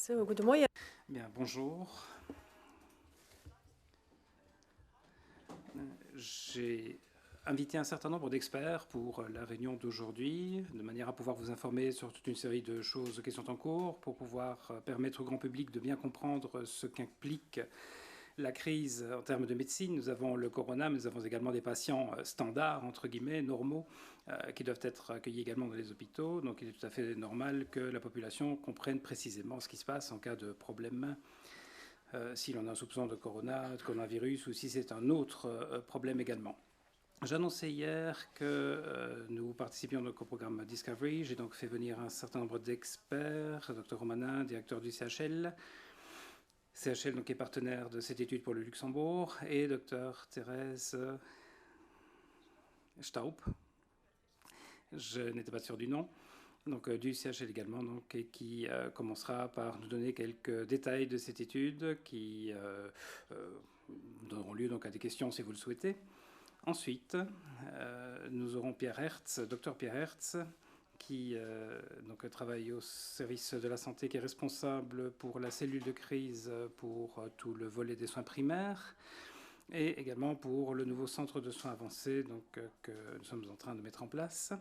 Goedemorgen. Bien, bonjour. J'ai invité un certain nombre d'experts pour la réunion d'aujourd'hui, de manière à pouvoir vous informer sur toute une série de choses qui sont en cours, pour pouvoir permettre au grand public de bien comprendre ce qu'implique la crise en termes de médecine. Nous avons le corona, mais nous avons également des patients standards, entre guillemets, normaux, qui doivent être accueillis également dans les hôpitaux. Donc il est tout à fait normal que la population comprenne précisément ce qui se passe en cas de problème. Si l'on a un soupçon de coronavirus ou si c'est un autre problème également. J'annonçais hier que nous participions donc au programme Discovery. J'ai donc fait venir un certain nombre d'experts, Dr Romanin, directeur du CHL, donc est partenaire de cette étude pour le Luxembourg, et Dr Thérèse Staub, je n'étais pas sûr du nom, donc du CHL également, donc, et qui commencera par nous donner quelques détails de cette étude qui donneront lieu donc à des questions si vous le souhaitez. Ensuite, nous aurons Pierre Hertz, Dr Pierre Hertz, qui donc, travaille au service de la santé, qui est responsable pour la cellule de crise pour tout le volet des soins primaires, et également pour le nouveau centre de soins avancés donc, que nous sommes en train de mettre en place.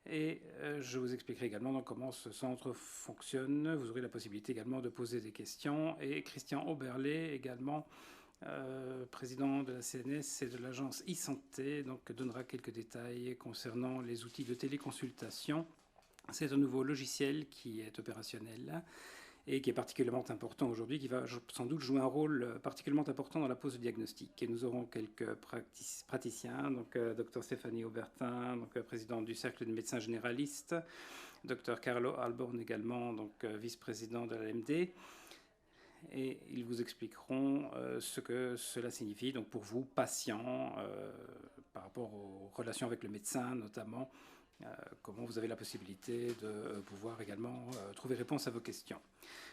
Et je vous expliquerai également donc, comment ce centre fonctionne. Vous aurez la possibilité également de poser des questions. Et Christian Oberlé également, président de la CNS et de l'agence e-santé, donc donnera quelques détails concernant les outils de téléconsultation. C'est un nouveau logiciel qui est opérationnel et qui est particulièrement important aujourd'hui, qui va sans doute jouer un rôle particulièrement important dans la pose de diagnostic. Et nous aurons quelques praticiens, donc Dr Stéphanie Aubertin, donc présidente du Cercle de médecins généralistes, Dr Carlo Alborn également, donc vice-président de l'AMD, et ils vous expliqueront ce que cela signifie donc pour vous, patients, par rapport aux relations avec le médecin notamment, comment vous avez la possibilité de pouvoir également trouver réponse à vos questions.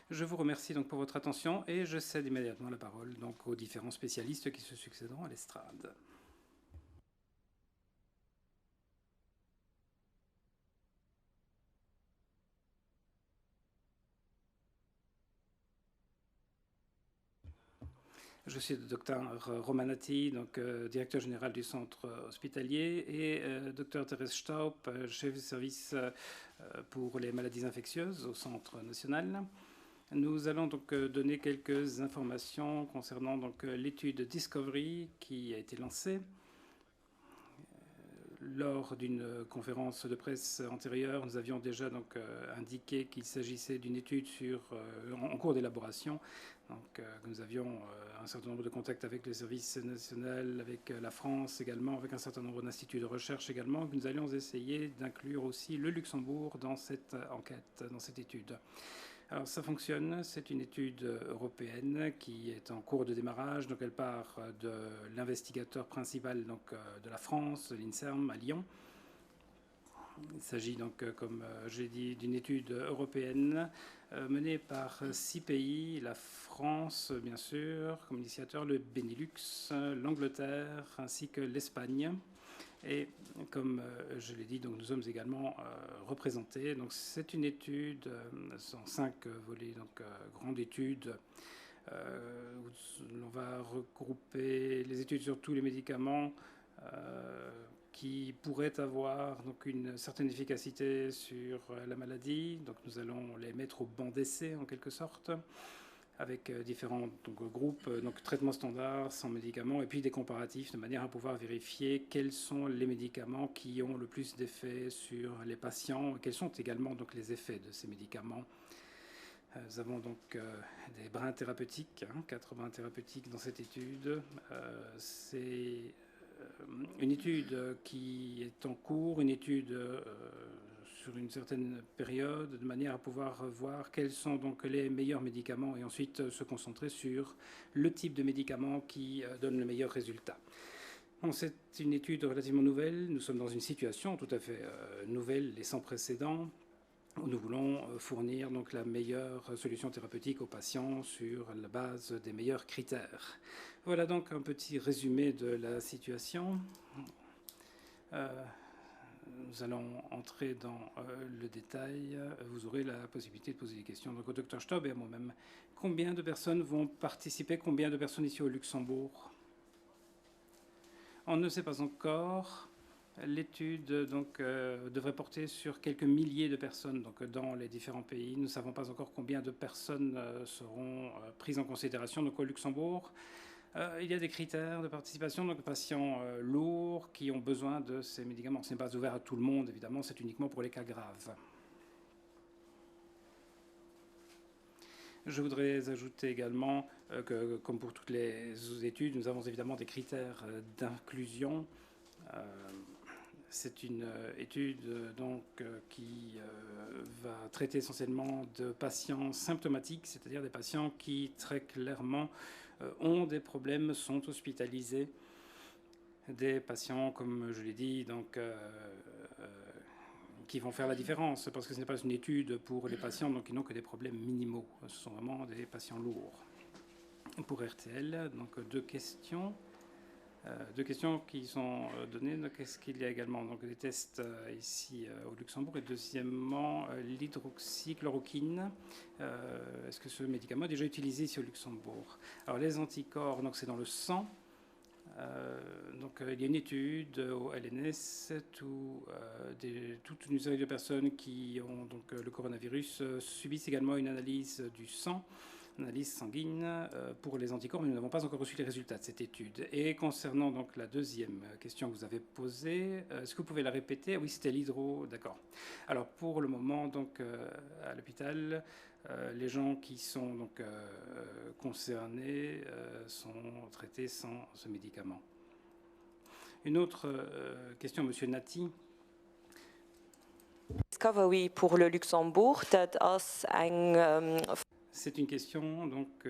Je vous remercie donc pour votre attention et je cède immédiatement la parole donc aux différents spécialistes qui se succéderont à l'estrade. Je suis le docteur Romanati, donc directeur général du centre hospitalier, et docteur Thérèse Staub, chef de service pour les maladies infectieuses au centre national. Nous allons donc donner quelques informations concernant donc l'étude Discovery qui a été lancée. Lors d'une conférence de presse antérieure, nous avions déjà donc indiqué qu'il s'agissait d'une étude en cours d'élaboration. Donc, nous avions un certain nombre de contacts avec les services nationaux, avec la France également, avec un certain nombre d'instituts de recherche également. Nous allions essayer d'inclure aussi le Luxembourg dans cette enquête, dans cette étude. Alors ça fonctionne, c'est une étude européenne qui est en cours de démarrage, donc elle part de l'investigateur principal donc, de la France, de l'INSERM à Lyon. Il s'agit donc, comme je l'ai dit, d'une étude européenne menée par 6 pays, la France bien sûr comme initiateur, le Benelux, l'Angleterre ainsi que l'Espagne. Et comme je l'ai dit, donc, nous sommes également représentés. Donc, c'est une étude en 5 volets, donc grande étude. On va regrouper les études sur tous les médicaments qui pourraient avoir donc, une certaine efficacité sur la maladie. Donc, nous allons les mettre au banc d'essai en quelque sorte, avec différents groupes, donc traitements standards, sans médicaments, et puis des comparatifs de manière à pouvoir vérifier quels sont les médicaments qui ont le plus d'effets sur les patients, et quels sont également donc, les effets de ces médicaments. Nous avons donc des brins thérapeutiques, 4 brins thérapeutiques dans cette étude. C'est une étude qui est en cours, une étude sur une certaine période, de manière à pouvoir voir quels sont donc les meilleurs médicaments et ensuite se concentrer sur le type de médicament qui donne le meilleur résultat. Bon, c'est une étude relativement nouvelle. Nous sommes dans une situation tout à fait nouvelle et sans précédent, où nous voulons fournir donc la meilleure solution thérapeutique aux patients sur la base des meilleurs critères. Voilà donc un petit résumé de la situation. nous allons entrer dans le détail. Vous aurez la possibilité de poser des questions donc, au Dr Staub et à moi-même. Combien de personnes vont participer? Combien de personnes ici au Luxembourg? On ne sait pas encore. L'étude devrait porter sur quelques milliers de personnes donc, dans les différents pays. Nous ne savons pas encore combien de personnes seront prises en considération. Donc, au Luxembourg, il y a des critères de participation, donc patients lourds qui ont besoin de ces médicaments. Ce n'est pas ouvert à tout le monde, évidemment, c'est uniquement pour les cas graves. Je voudrais ajouter également que, comme pour toutes les études, nous avons évidemment des critères d'inclusion. C'est une étude donc, qui va traiter essentiellement de patients symptomatiques, c'est-à-dire des patients qui très clairement ont des problèmes, sont hospitalisés. Des patients, comme je l'ai dit, donc, qui vont faire la différence, parce que ce n'est pas une étude pour les patients donc, qui n'ont que des problèmes minimaux. Ce sont vraiment des patients lourds. Pour RTL, donc deux questions qui sont données. Qu'est-ce qu'il y a également? Donc des tests ici au Luxembourg. Et deuxièmement, l'hydroxychloroquine. Est-ce que ce médicament est déjà utilisé ici au Luxembourg? Alors les anticorps, donc c'est dans le sang. Il y a une étude au LNS où toute une série de personnes qui ont donc, le coronavirus subissent également une analyse du sang, analyse sanguine pour les anticorps, mais nous n'avons pas encore reçu les résultats de cette étude. Et concernant donc la deuxième question que vous avez posée, est-ce que vous pouvez la répéter? Oui, c'était d'accord. Alors pour le moment, donc à l'hôpital, les gens qui sont donc concernés sont traités sans ce médicament. Une autre question, Monsieur Nati. Discovery pour le Luxembourg, c'est une question donc,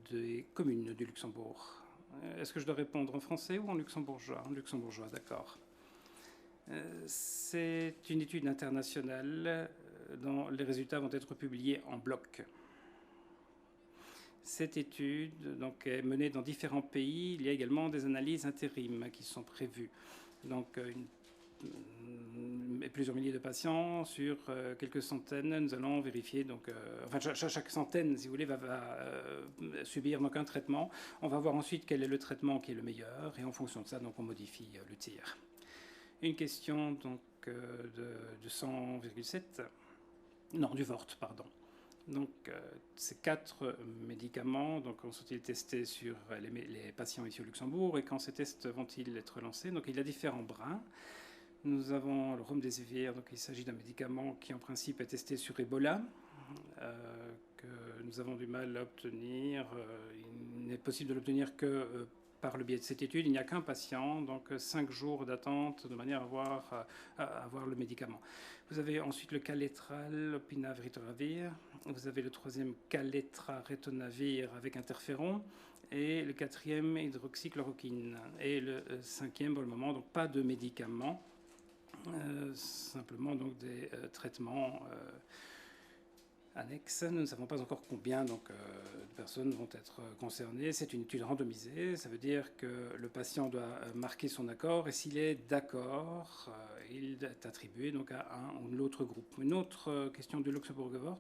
des communes du Luxembourg. Est-ce que je dois répondre en français ou en luxembourgeois? En luxembourgeois, d'accord. C'est une étude internationale dont les résultats vont être publiés en bloc. Cette étude donc, est menée dans différents pays. Il y a également des analyses intérimes qui sont prévues. Donc, plusieurs milliers de patients sur quelques centaines. Nous allons vérifier, donc, chaque centaine, si vous voulez, va subir donc, un traitement. On va voir ensuite quel est le traitement qui est le meilleur et en fonction de ça, donc, on modifie le tir. Une question donc, de 100,7. Non, du VORT, pardon. Donc, ces 4 médicaments donc, sont-ils testés sur les patients ici au Luxembourg et quand ces tests vont-ils être lancés? Donc, il y a différents brins. Nous avons le remdesivir, donc il s'agit d'un médicament qui en principe est testé sur Ebola, que nous avons du mal à obtenir. Il n'est possible de l'obtenir que par le biais de cette étude. Il n'y a qu'un patient, donc 5 jours d'attente de manière à avoir le médicament. Vous avez ensuite le Caletral, l'opinavir. Vous avez le troisième Caletra-Ritonavir avec interféron. Et le quatrième, hydroxychloroquine. Et le cinquième, pour le moment, donc pas de médicaments. Simplement donc des traitements annexes. Nous ne savons pas encore combien donc, de personnes vont être concernées. C'est une étude randomisée. Ça veut dire que le patient doit marquer son accord et s'il est d'accord, il est attribué donc, à un ou l'autre groupe. Une autre question du Luxembourg-Vort.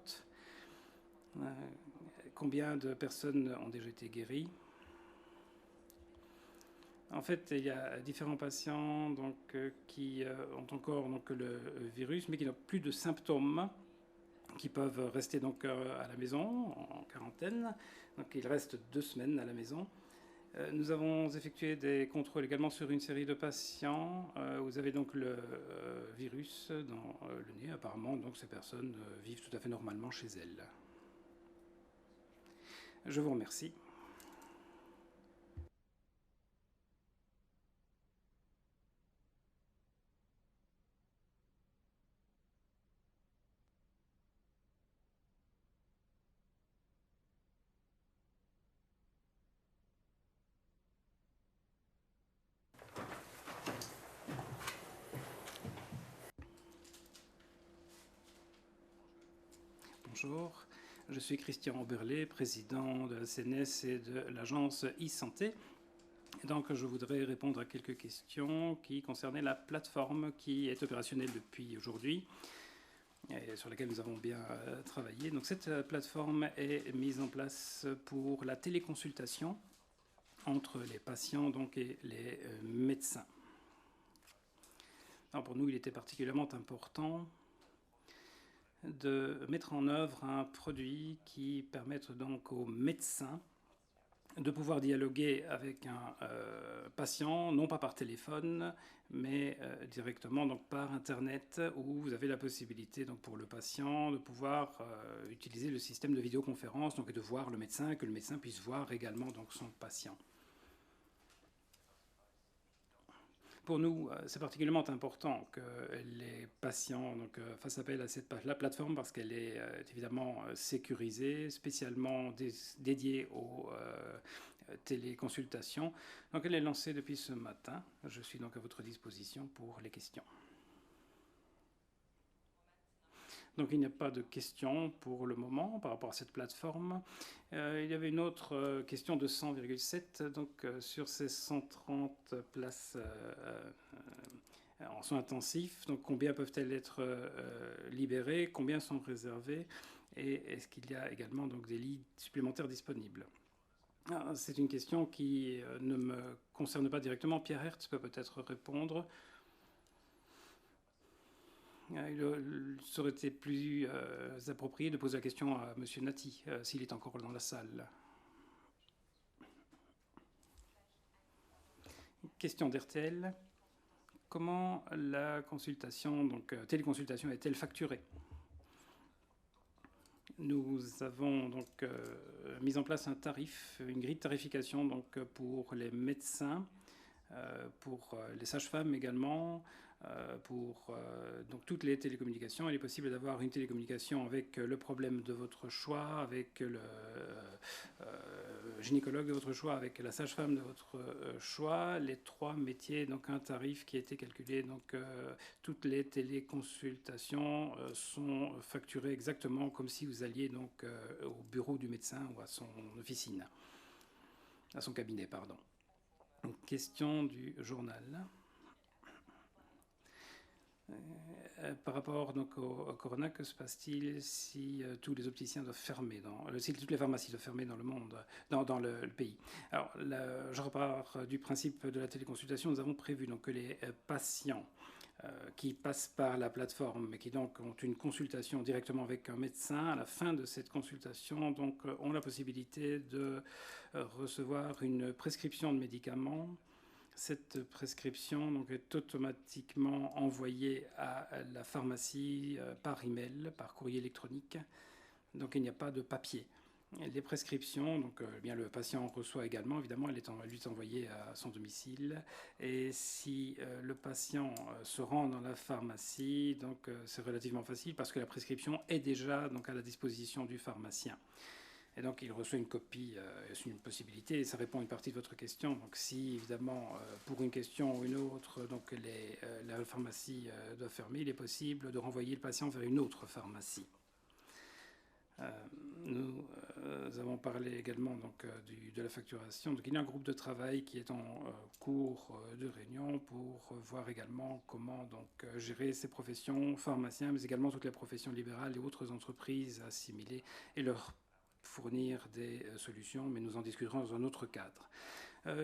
Combien de personnes ont déjà été guéries? En fait, il y a différents patients donc, qui ont encore donc, le virus, mais qui n'ont plus de symptômes, qui peuvent rester donc, à la maison, en quarantaine. Donc, ils restent 2 semaines à la maison. Nous avons effectué des contrôles également sur une série de patients. Vous avez donc le virus dans le nez. Apparemment, donc, ces personnes vivent tout à fait normalement chez elles. Je vous remercie. Bonjour, je suis Christian Oberlé, président de la CNS et de l'agence e-santé. Donc, je voudrais répondre à quelques questions qui concernaient la plateforme qui est opérationnelle depuis aujourd'hui et sur laquelle nous avons bien travaillé. Donc, cette plateforme est mise en place pour la téléconsultation entre les patients donc, et les médecins. Alors, pour nous, il était particulièrement important de mettre en œuvre un produit qui permette donc aux médecins de pouvoir dialoguer avec un patient, non pas par téléphone, mais directement donc par Internet, où vous avez la possibilité donc pour le patient de pouvoir utiliser le système de vidéoconférence, donc et de voir le médecin, que le médecin puisse voir également donc son patient. Pour nous, c'est particulièrement important que les patients donc, fassent appel à cette plateforme parce qu'elle est évidemment sécurisée, spécialement dédiée aux téléconsultations. Donc elle est lancée depuis ce matin. Je suis donc à votre disposition pour les questions. Donc il n'y a pas de questions pour le moment par rapport à cette plateforme. Il y avait une autre question de 100,7 donc sur ces 130 places en soins intensifs. Donc combien peuvent-elles être libérées, combien sont réservées et est-ce qu'il y a également donc des lits supplémentaires disponibles? C'est une question qui ne me concerne pas directement. Pierre Hertz peut peut-être répondre. Il serait été plus approprié de poser la question à M. Nati, s'il est encore dans la salle. Question d'RTL. Comment la consultation, donc téléconsultation, est-elle facturée? Nous avons donc mis en place un tarif, une grille de tarification donc, pour les médecins, pour les sages-femmes également, pour donc toutes les télécommunications. Il est possible d'avoir une télécommunication avec le problème de votre choix, avec le gynécologue de votre choix, avec la sage-femme de votre choix. Les trois métiers, donc un tarif qui a été calculé. Donc toutes les téléconsultations sont facturées exactement comme si vous alliez donc au bureau du médecin ou à son officine, à son cabinet, pardon. Question du journal. Par rapport donc, au corona, que se passe-t-il si tous les opticiens doivent fermer, si toutes les pharmacies doivent fermer dans le monde, dans le pays? Alors, je repars du principe de la téléconsultation. Nous avons prévu donc, que les patients qui passent par la plateforme et qui donc ont une consultation directement avec un médecin, à la fin de cette consultation, donc, ont la possibilité de recevoir une prescription de médicaments. Cette prescription donc, est automatiquement envoyée à la pharmacie par email, par courrier électronique. Donc il n'y a pas de papier. Les prescriptions, donc bien le patient reçoit également, évidemment, elle lui est envoyée à son domicile. Et si le patient se rend dans la pharmacie, donc c'est relativement facile parce que la prescription est déjà donc, à la disposition du pharmacien. Et donc, il reçoit une copie, c'est une possibilité, et ça répond à une partie de votre question. Donc, si, évidemment, pour une question ou une autre, donc la pharmacie doit fermer, il est possible de renvoyer le patient vers une autre pharmacie. Nous avons parlé également donc, de la facturation. Donc, il y a un groupe de travail qui est en cours de réunion pour voir également comment donc, gérer ces professions, pharmaciens, mais également toutes les professions libérales et autres entreprises assimilées et leur fournir des solutions, mais nous en discuterons dans un autre cadre.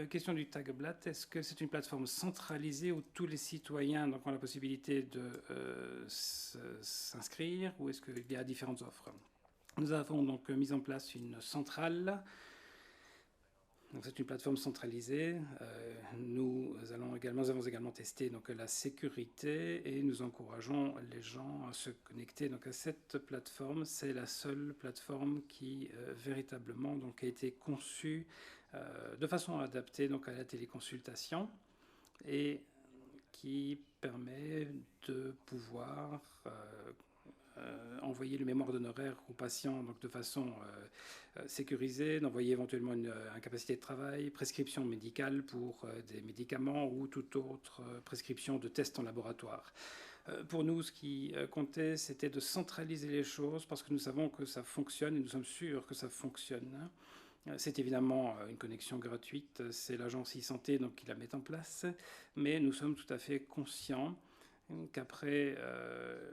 Question du Tagblatt, est-ce que c'est une plateforme centralisée où tous les citoyens donc, ont la possibilité de s'inscrire ou est-ce qu'il y a différentes offres? Nous avons donc mis en place une centrale. C'est une plateforme centralisée. Nous avons également testé donc, la sécurité et nous encourageons les gens à se connecter donc, à cette plateforme. C'est la seule plateforme qui véritablement donc, a été conçue de façon adaptée donc, à la téléconsultation et qui permet de pouvoir envoyer le mémoire d'honoraires aux patients donc de façon sécurisée, d'envoyer éventuellement une incapacité de travail, prescription médicale pour des médicaments ou toute autre prescription de tests en laboratoire. Pour nous, ce qui comptait, c'était de centraliser les choses parce que nous savons que ça fonctionne et nous sommes sûrs que ça fonctionne. C'est évidemment une connexion gratuite, c'est l'agence e-santé donc, qui la met en place, mais nous sommes tout à fait conscients qu'après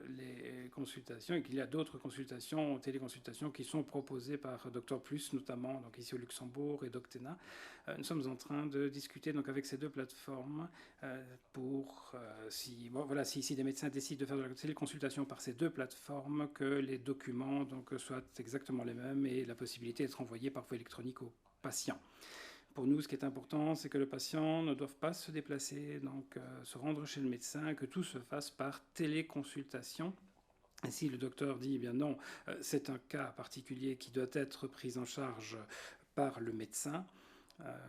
les consultations, et qu'il y a d'autres consultations, téléconsultations qui sont proposées par Docteur Plus, notamment donc ici au Luxembourg, et Doctena. Nous sommes en train de discuter donc, avec ces deux plateformes pour, si des médecins décident de faire de la téléconsultation par ces deux plateformes, que les documents donc, soient exactement les mêmes et la possibilité d'être envoyés par voie électronique aux patients. Pour nous, ce qui est important, c'est que le patient ne doive pas se déplacer, donc se rendre chez le médecin, que tout se fasse par téléconsultation. Et si le docteur dit, eh bien non, c'est un cas particulier qui doit être pris en charge par le médecin,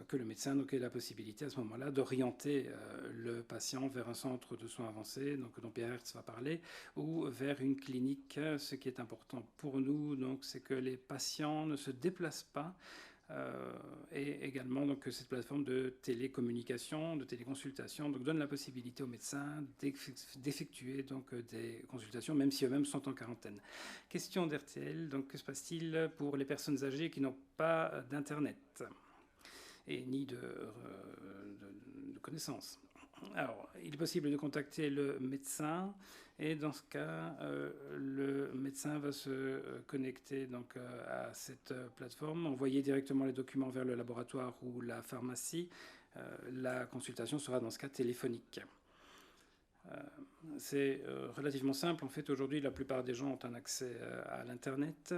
que le médecin donc, ait la possibilité à ce moment-là d'orienter le patient vers un centre de soins avancés, donc, dont Pierre Hertz va parler, ou vers une clinique. Ce qui est important pour nous, donc, c'est que les patients ne se déplacent pas, et également donc, que cette plateforme de télécommunication, de téléconsultation, donc, donne la possibilité aux médecins d'effectuer donc, des consultations, même si eux-mêmes sont en quarantaine. Question d'RTL, donc que se passe-t-il pour les personnes âgées qui n'ont pas d'Internet et ni de connaissances? Alors, il est possible de contacter le médecin et dans ce cas, le médecin va se connecter donc, à cette plateforme, envoyer directement les documents vers le laboratoire ou la pharmacie. La consultation sera dans ce cas téléphonique. C'est relativement simple. En fait, aujourd'hui, la plupart des gens ont un accès à l'Internet.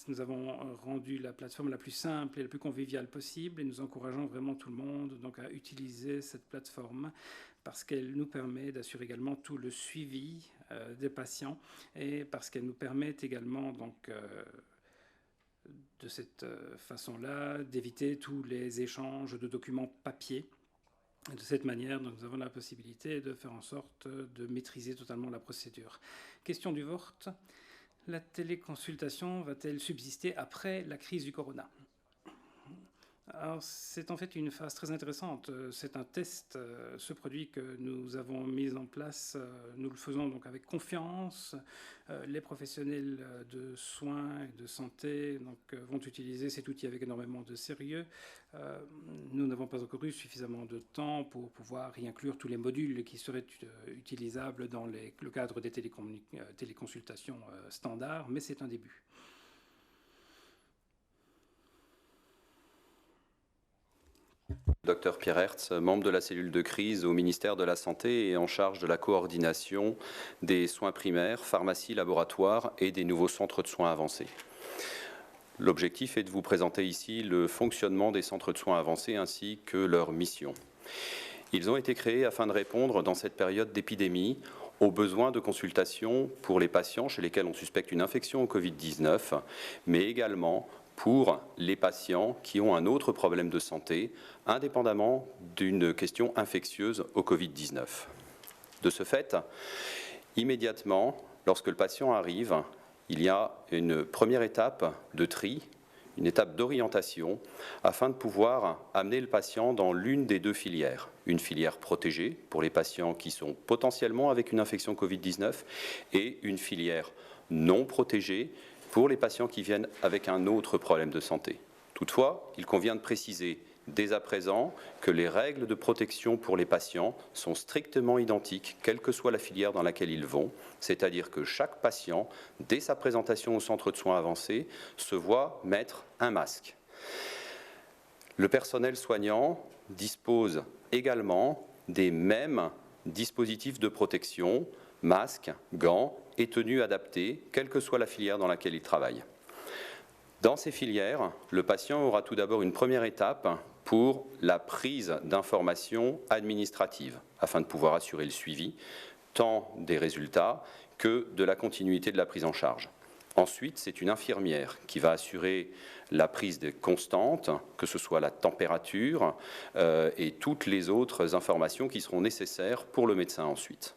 Nous avons rendu la plateforme la plus simple et la plus conviviale possible et nous encourageons vraiment tout le monde donc, à utiliser cette plateforme parce qu'elle nous permet d'assurer également tout le suivi des patients et parce qu'elle nous permet également donc, de cette façon-là d'éviter tous les échanges de documents papier. De cette manière, donc, nous avons la possibilité de faire en sorte de maîtriser totalement la procédure. Question du vote. La téléconsultation va-t-elle subsister après la crise du corona? Alors, c'est en fait une phase très intéressante. C'est un test, ce produit que nous avons mis en place. Nous le faisons donc avec confiance. Les professionnels de soins et de santé donc, vont utiliser cet outil avec énormément de sérieux. Nous n'avons pas encore eu suffisamment de temps pour pouvoir y inclure tous les modules qui seraient utilisables dans le cadre des téléconsultations standards, mais c'est un début. Dr Pierre Hertz, membre de la cellule de crise au ministère de la Santé et en charge de la coordination des soins primaires, pharmacie, laboratoire et des nouveaux centres de soins avancés. L'objectif est de vous présenter ici le fonctionnement des centres de soins avancés ainsi que leur mission. Ils ont été créés afin de répondre dans cette période d'épidémie aux besoins de consultation pour les patients chez lesquels on suspecte une infection au Covid-19, mais également pour les patients qui ont un autre problème de santé, indépendamment d'une question infectieuse au Covid-19. De ce fait, immédiatement, lorsque le patient arrive, il y a une première étape de tri, une étape d'orientation, afin de pouvoir amener le patient dans l'une des deux filières. Une filière protégée pour les patients qui sont potentiellement avec une infection Covid-19 et une filière non protégée pour les patients qui viennent avec un autre problème de santé. Toutefois, il convient de préciser dès à présent que les règles de protection pour les patients sont strictement identiques, quelle que soit la filière dans laquelle ils vont, c'est-à-dire que chaque patient, dès sa présentation au centre de soins avancés, se voit mettre un masque. Le personnel soignant dispose également des mêmes dispositifs de protection, masques, gants et tenues adaptées, quelle que soit la filière dans laquelle il travaille. Dans ces filières, le patient aura tout d'abord une première étape pour la prise d'informations administratives, afin de pouvoir assurer le suivi, tant des résultats que de la continuité de la prise en charge. Ensuite, c'est une infirmière qui va assurer la prise de constantes, que ce soit la température et toutes les autres informations qui seront nécessaires pour le médecin ensuite.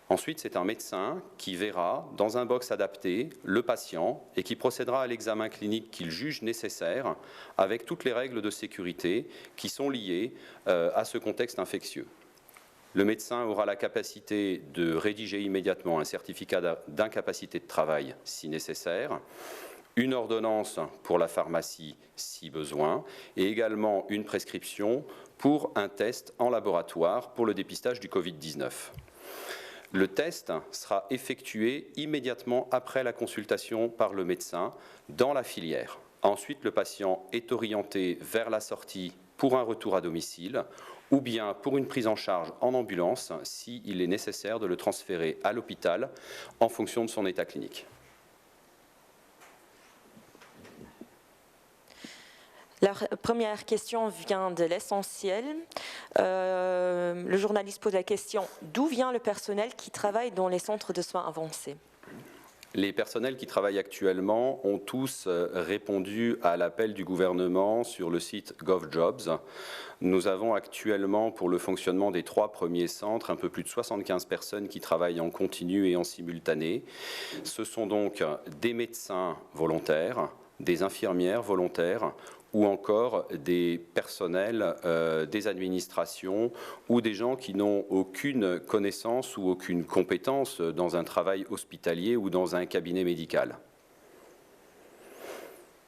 Ensuite, c'est un médecin qui verra, dans un box adapté, le patient et qui procédera à l'examen clinique qu'il juge nécessaire avec toutes les règles de sécurité qui sont liées à ce contexte infectieux. Le médecin aura la capacité de rédiger immédiatement un certificat d'incapacité de travail si nécessaire une ordonnance pour la pharmacie si besoin, et également une prescription pour un test en laboratoire pour le dépistage du Covid-19. Le test sera effectué immédiatement après la consultation par le médecin dans la filière. Ensuite, le patient est orienté vers la sortie pour un retour à domicile ou bien pour une prise en charge en ambulance s'il est nécessaire de le transférer à l'hôpital en fonction de son état clinique. La première question vient de l'essentiel. Le journaliste pose la question, d'où vient le personnel qui travaille dans les centres de soins avancés? Les personnels qui travaillent actuellement ont tous répondu à l'appel du gouvernement sur le site GovJobs. Nous avons actuellement, pour le fonctionnement des 3 premiers centres, un peu plus de 75 personnes qui travaillent en continu et en simultané. Ce sont donc des médecins volontaires, des infirmières volontaires, ou encore des personnels des administrations ou des gens qui n'ont aucune connaissance ou aucune compétence dans un travail hospitalier ou dans un cabinet médical.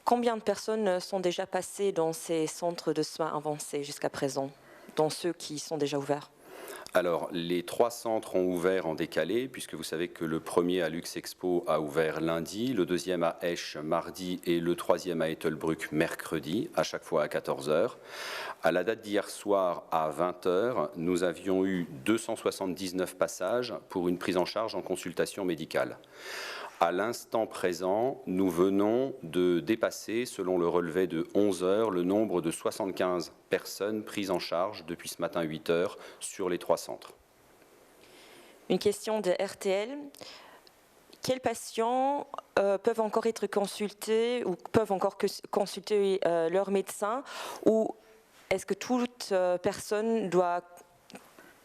Combien de personnes sont déjà passées dans ces centres de soins avancés jusqu'à présent, dans ceux qui sont déjà ouverts? Alors, les 3 centres ont ouvert en décalé, puisque vous savez que le premier à Luxexpo a ouvert lundi, le deuxième à Esch mardi et le troisième à Ettelbruck mercredi, à chaque fois à 14 h. À la date d'hier soir à 20 h, nous avions eu 279 passages pour une prise en charge en consultation médicale. À l'instant présent, nous venons de dépasser, selon le relevé de 11 h, le nombre de 75 personnes prises en charge depuis ce matin 8 h sur les 3 centres. Une question de RTL. Quels patients peuvent encore être consultés ou peuvent encore consulter leur médecin, ou est-ce que toute personne doit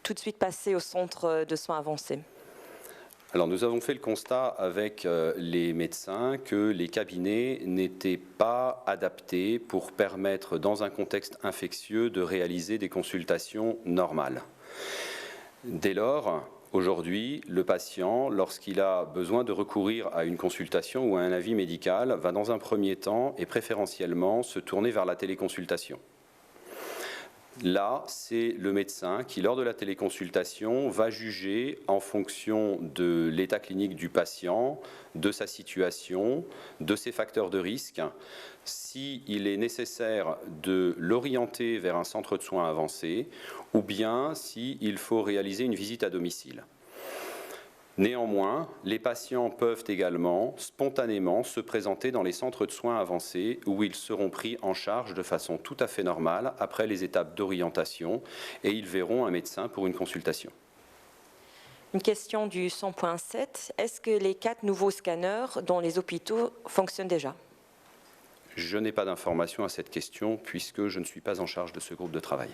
tout de suite passer au centre de soins avancés? Alors nous avons fait le constat avec les médecins que les cabinets n'étaient pas adaptés pour permettre dans un contexte infectieux de réaliser des consultations normales. Dès lors, aujourd'hui, le patient, lorsqu'il a besoin de recourir à une consultation ou à un avis médical, va dans un premier temps et préférentiellement se tourner vers la téléconsultation. Là, c'est le médecin qui, lors de la téléconsultation, va juger en fonction de l'état clinique du patient, de sa situation, de ses facteurs de risque, s'il est nécessaire de l'orienter vers un centre de soins avancé ou bien s'il faut réaliser une visite à domicile. Néanmoins, les patients peuvent également spontanément se présenter dans les centres de soins avancés où ils seront pris en charge de façon tout à fait normale après les étapes d'orientation et ils verront un médecin pour une consultation. Une question du 100.7. Est-ce que les 4 nouveaux scanners dans les hôpitaux fonctionnent déjà? Je n'ai pas d'informations à cette question puisque je ne suis pas en charge de ce groupe de travail.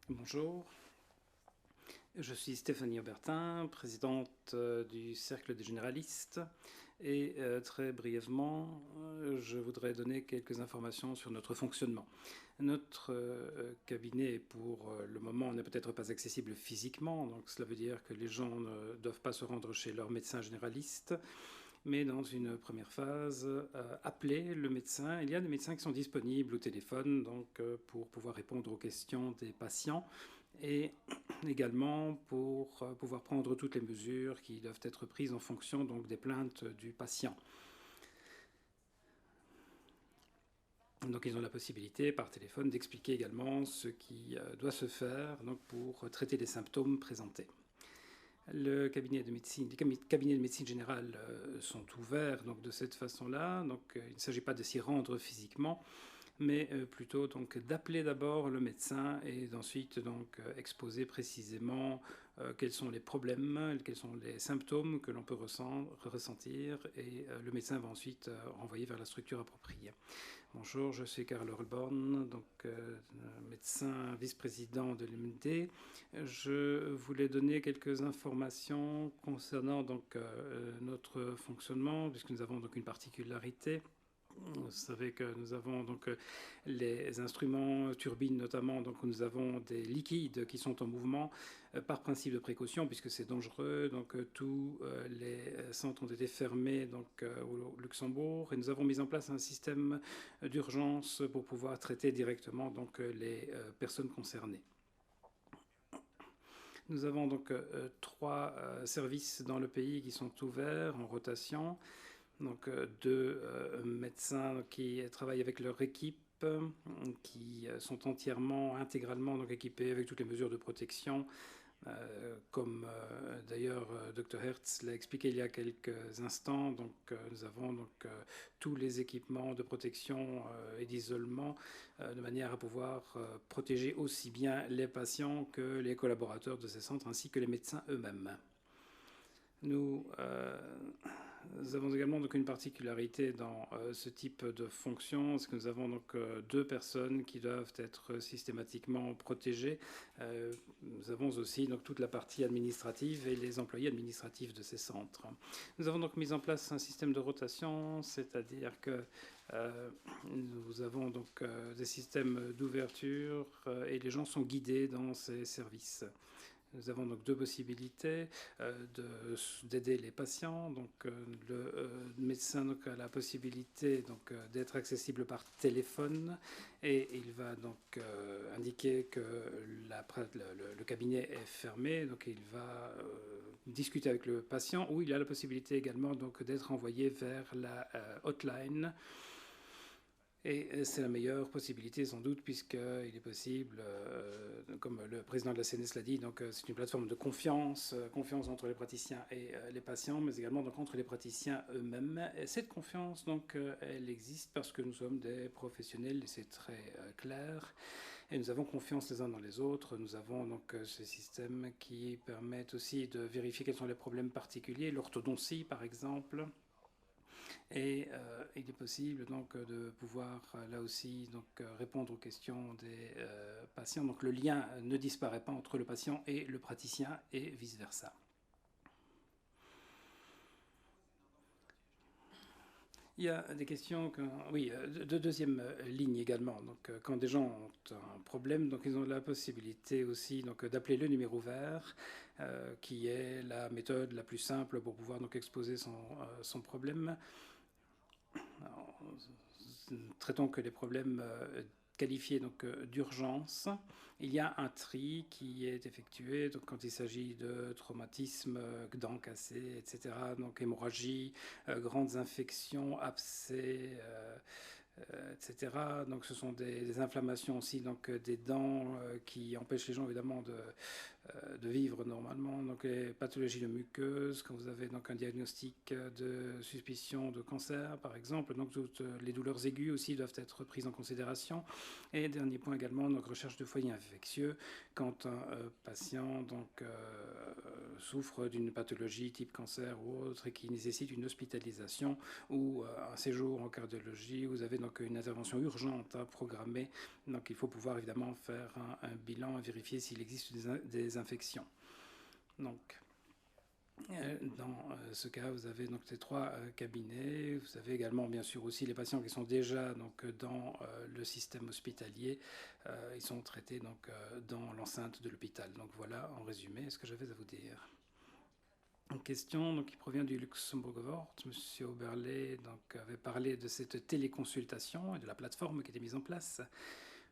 Bonjour, je suis Stéphanie Aubertin, présidente du Cercle des généralistes et très brièvement, je voudrais donner quelques informations sur notre fonctionnement. Notre cabinet, pour le moment, n'est peut-être pas accessible physiquement, donc cela veut dire que les gens ne doivent pas se rendre chez leur médecin généraliste, mais dans une première phase, appeler le médecin. Il y a des médecins qui sont disponibles au téléphone donc, pour pouvoir répondre aux questions des patients et également pour pouvoir prendre toutes les mesures qui doivent être prises en fonction donc, des plaintes du patient. Donc ils ont la possibilité par téléphone d'expliquer également ce qui doit se faire donc, pour traiter les symptômes présentés. Les cabinets de médecine générale sont ouverts donc, de cette façon-là. Donc, il ne s'agit pas de s'y rendre physiquement, mais plutôt donc d'appeler d'abord le médecin et d'ensuite donc exposer précisément quels sont les problèmes, quels sont les symptômes que l'on peut ressentir, et le médecin va ensuite renvoyer vers la structure appropriée. Bonjour, je suis Karl Holborn, donc médecin vice-président de l'UMD. Je voulais donner quelques informations concernant donc notre fonctionnement, puisque nous avons donc une particularité. Vous savez que nous avons donc les instruments turbines notamment, donc nous avons des liquides qui sont en mouvement par principe de précaution, puisque c'est dangereux. Donc tous les centres ont été fermés donc au Luxembourg, et nous avons mis en place un système d'urgence pour pouvoir traiter directement donc les personnes concernées. Nous avons donc 3 services dans le pays qui sont ouverts en rotation. Donc 2 médecins qui travaillent avec leur équipe, qui sont intégralement donc équipés avec toutes les mesures de protection, comme d'ailleurs Dr Hertz l'a expliqué il y a quelques instants. Donc nous avons donc tous les équipements de protection et d'isolement de manière à pouvoir protéger aussi bien les patients que les collaborateurs de ces centres, ainsi que les médecins eux-mêmes. Nous avons également donc une particularité dans ce type de fonction, c'est que nous avons donc 2 personnes qui doivent être systématiquement protégées. Nous avons aussi donc toute la partie administrative et les employés administratifs de ces centres. Nous avons donc mis en place un système de rotation, c'est-à-dire que nous avons donc des systèmes d'ouverture et les gens sont guidés dans ces services. Nous avons donc 2 possibilités d'aider les patients. Donc, le médecin donc, a la possibilité d'être accessible par téléphone, et il va donc indiquer que le cabinet est fermé. Donc il va discuter avec le patient, ou il a la possibilité également d'être envoyé vers la hotline. Et c'est la meilleure possibilité sans doute, puisqu'il est possible, comme le président de la CNS l'a dit, donc c'est une plateforme de confiance entre les praticiens et les patients, mais également donc entre les praticiens eux-mêmes. Et cette confiance, donc, elle existe parce que nous sommes des professionnels, et c'est très clair. Et nous avons confiance les uns dans les autres. Nous avons donc ce système qui permet aussi de vérifier quels sont les problèmes particuliers, l'orthodontie par exemple. Et il est possible donc de pouvoir là aussi donc répondre aux questions des patients. Donc le lien ne disparaît pas entre le patient et le praticien, et vice-versa. Il y a des questions, de deuxième ligne également. Donc, quand des gens ont un problème, donc ils ont la possibilité aussi donc d'appeler le numéro vert, qui est la méthode la plus simple pour pouvoir donc exposer son problème. Alors, traitons que les problèmes qualifiés d'urgence. Il y a un tri qui est effectué donc, quand il s'agit de traumatisme, dents cassées, etc. Donc hémorragie, grandes infections, abcès, etc. Donc ce sont des inflammations aussi, donc des dents qui empêchent les gens évidemment de vivre normalement. Donc les pathologies de muqueuse, quand vous avez donc un diagnostic de suspicion de cancer par exemple, donc toutes les douleurs aiguës aussi doivent être prises en considération. Et dernier point également, donc recherche de foyers infectieux, quand un patient donc souffre d'une pathologie type cancer ou autre et qui nécessite une hospitalisation ou un séjour en cardiologie, vous avez donc une intervention urgente à programmer. Donc il faut pouvoir évidemment faire un bilan et vérifier s'il existe des infections. Donc dans ce cas, vous avez donc ces 3 cabinets. Vous avez également bien sûr aussi les patients qui sont déjà donc dans le système hospitalier. Ils sont traités donc dans l'enceinte de l'hôpital. Donc voilà en résumé ce que j'avais à vous dire. Une question donc, qui provient du Luxembourg. Monsieur Oberle donc, avait parlé de cette téléconsultation et de la plateforme qui était mise en place.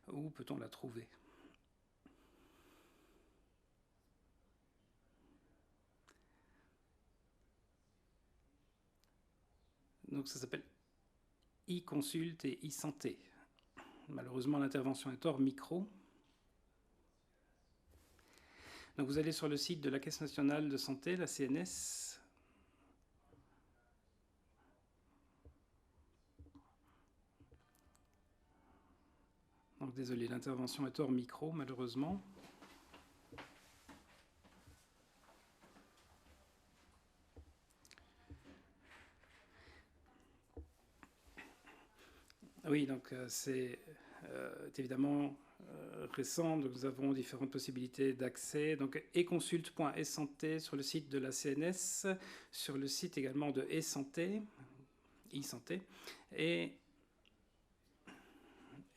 Où peut-on la trouver ? Donc ça s'appelle e-consult et e-santé. Malheureusement, l'intervention est hors micro. Donc vous allez sur le site de la Caisse nationale de santé, la CNS. Donc désolé, l'intervention est hors micro, malheureusement. Oui, donc c'est évidemment récent. Donc, nous avons différentes possibilités d'accès. Donc econsulte.e-santé sur le site de la CNS, sur le site également de e-santé, e-santé,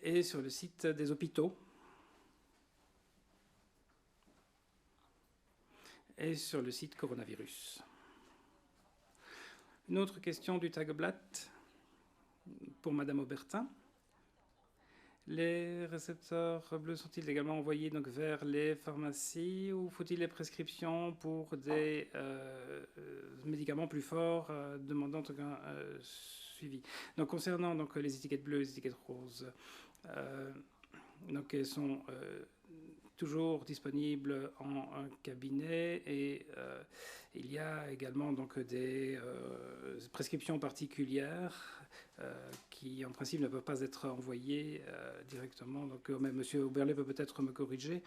et sur le site des hôpitaux. Et sur le site coronavirus. Une autre question du Tagblatt pour Madame Aubertin. Les récepteurs bleus sont-ils également envoyés donc, vers les pharmacies ou faut-il les prescriptions pour des médicaments plus forts demandant un suivi? Donc, concernant donc, les étiquettes bleues et les étiquettes roses, donc, elles sont toujours disponibles en cabinet et il y a également donc, des prescriptions particulières qui en principe ne peuvent pas être envoyées directement. Donc même M. Oberlé peut peut-être me corriger.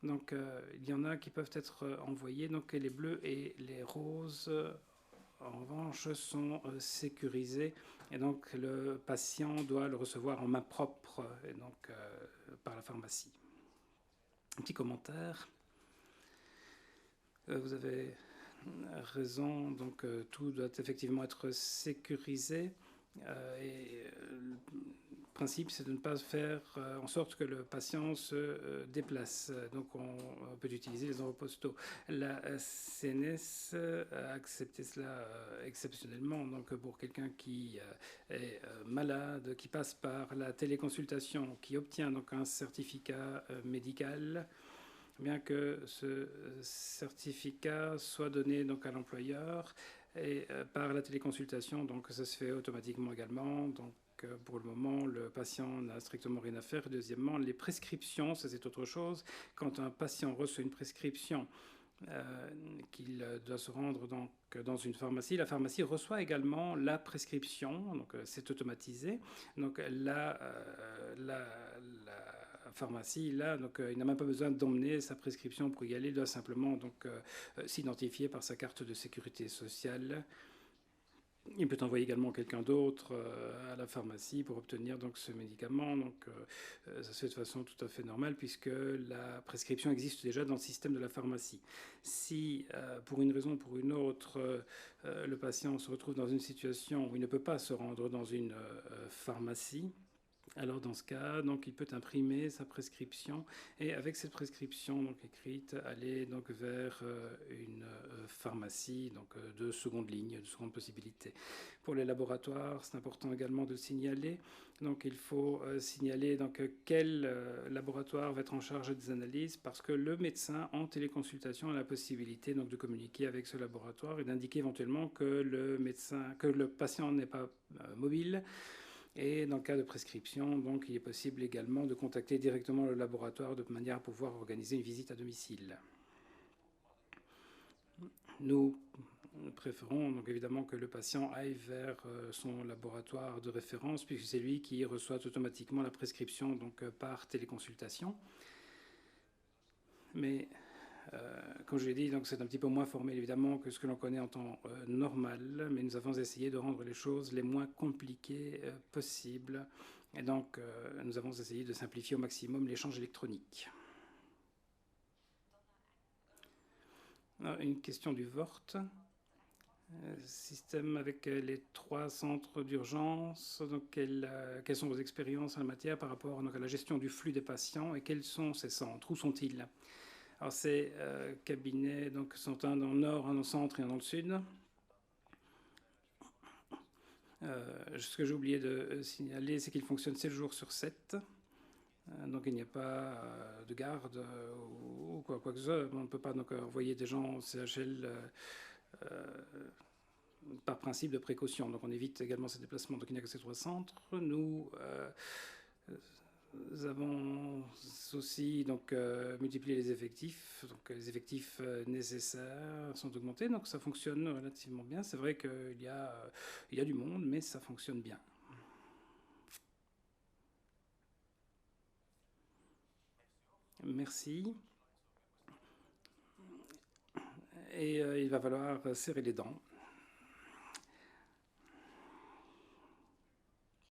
Donc il y en a qui peuvent être envoyés. Donc les bleus et les roses en revanche sont sécurisés et donc le patient doit le recevoir en main propre et donc par la pharmacie. Un petit commentaire. Vous avez raison, donc tout doit effectivement être sécurisé. Et le principe, c'est de ne pas faire en sorte que le patient se déplace. Donc, on peut utiliser les enveloppes postaux. La CNS a accepté cela exceptionnellement. Donc, pour quelqu'un qui est malade, qui passe par la téléconsultation, qui obtient donc un certificat médical, bien que ce certificat soit donné donc à l'employeur et par la téléconsultation, donc ça se fait automatiquement également. Donc pour le moment, le patient n'a strictement rien à faire. Deuxièmement, les prescriptions, ça c'est autre chose. Quand un patient reçoit une prescription qu'il doit se rendre donc dans une pharmacie. La pharmacie reçoit également la prescription, donc c'est automatisé. Donc la pharmacie, là, donc il n'a même pas besoin d'emmener sa prescription pour y aller. Il doit simplement donc s'identifier par sa carte de sécurité sociale. Il peut envoyer également quelqu'un d'autre à la pharmacie pour obtenir donc ce médicament. Donc ça se fait de façon tout à fait normale puisque la prescription existe déjà dans le système de la pharmacie. Si pour une raison ou pour une autre, le patient se retrouve dans une situation où il ne peut pas se rendre dans une pharmacie, alors dans ce cas, donc, il peut imprimer sa prescription et avec cette prescription donc, écrite, aller donc, vers une pharmacie donc, de seconde ligne, de seconde possibilité. Pour les laboratoires, c'est important également de signaler. Donc il faut signaler donc, quel laboratoire va être en charge des analyses parce que le médecin en téléconsultation a la possibilité donc, de communiquer avec ce laboratoire et d'indiquer éventuellement que le patient n'est pas mobile. Et dans le cas de prescription, donc, il est possible également de contacter directement le laboratoire de manière à pouvoir organiser une visite à domicile. Nous préférons donc évidemment que le patient aille vers son laboratoire de référence puisque c'est lui qui reçoit automatiquement la prescription donc, par téléconsultation. Mais comme je l'ai dit, c'est un petit peu moins formel évidemment que ce que l'on connaît en temps normal, mais nous avons essayé de rendre les choses les moins compliquées possibles. Et donc, nous avons essayé de simplifier au maximum l'échange électronique. Alors, une question du VORT. Système avec les 3 centres d'urgence. Donc, quelles sont vos expériences en la matière par rapport donc, à la gestion du flux des patients et quels sont ces centres? Où sont-ils? Alors ces cabinets donc, sont un dans le nord, un dans le centre et un dans le sud. Ce que j'ai oublié de signaler, c'est qu'ils fonctionnent 7 jours sur 7. Donc il n'y a pas de garde ou quoi que ce soit. On ne peut pas donc, envoyer des gens au CHL par principe de précaution. Donc on évite également ces déplacements. Donc il n'y a que ces 3 centres. Nous avons aussi donc, multiplié les effectifs. Donc, les effectifs nécessaires sont augmentés. Donc, ça fonctionne relativement bien. C'est vrai qu'il y a du monde, mais ça fonctionne bien. Merci. Et il va falloir serrer les dents.